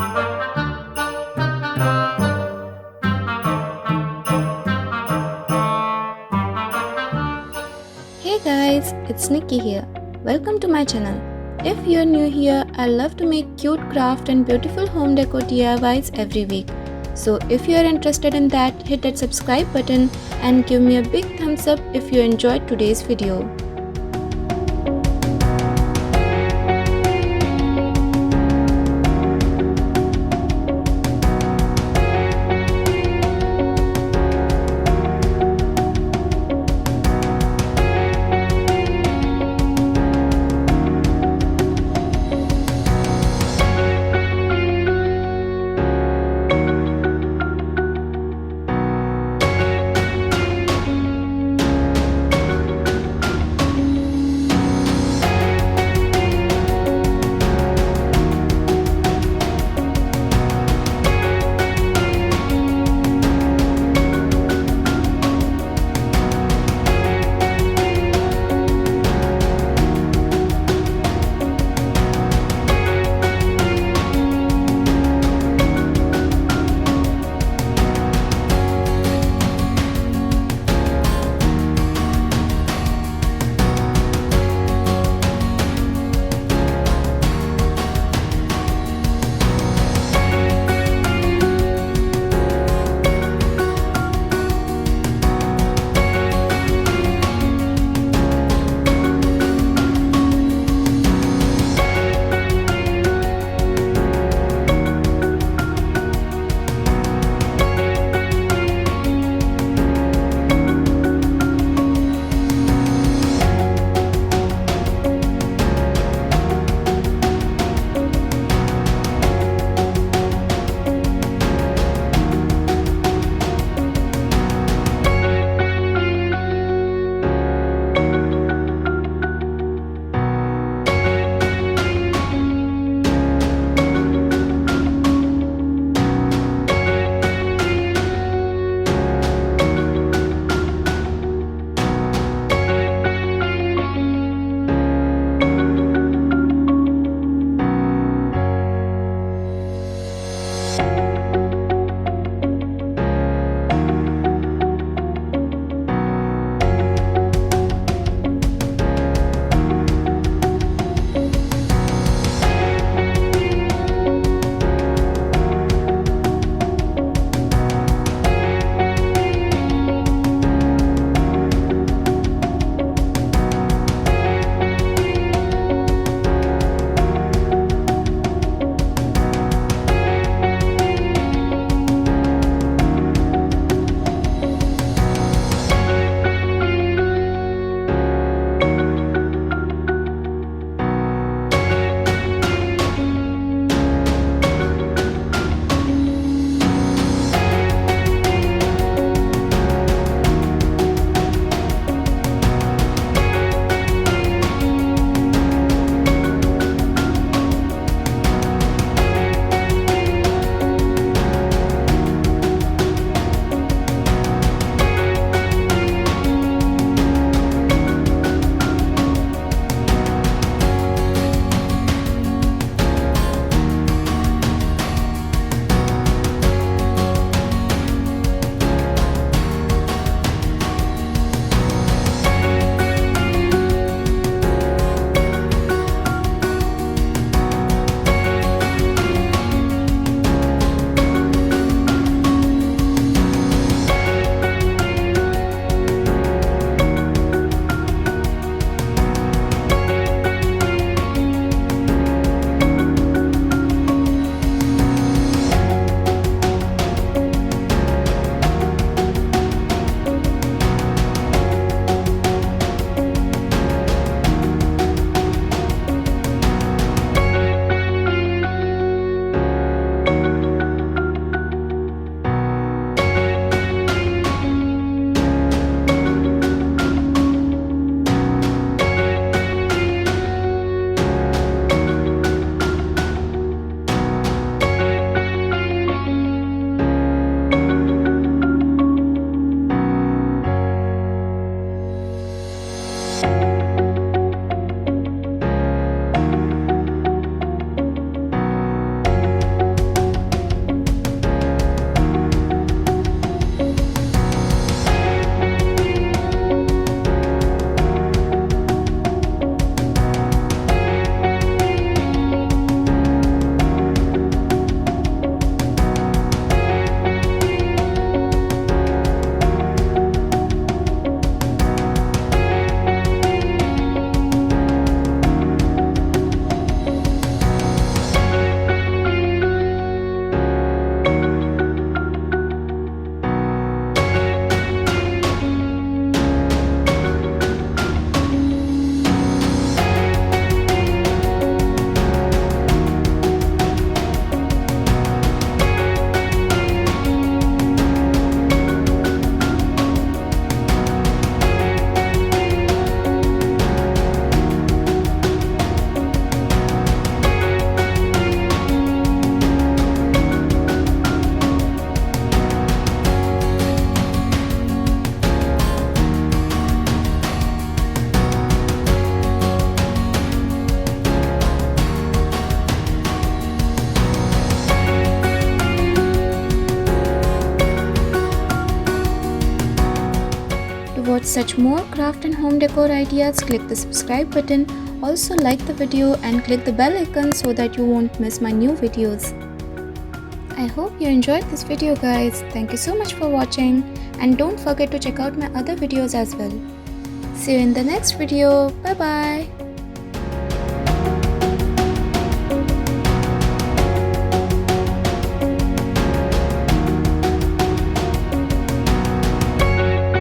Hey guys, it's Nikki here. Welcome to my channel. If you're new here, I love to make cute craft and beautiful home decor DIYs every week. So if you're interested in that, hit that subscribe button and give me a big thumbs up if you enjoyed today's video. such more craft and home decor ideas, click the subscribe button. Also like the video and click the bell icon so that you won't miss my new videos. I hope you enjoyed this video guys. Thank you so much for watching and don't forget to check out my other videos as well. See you in the next video. Bye bye.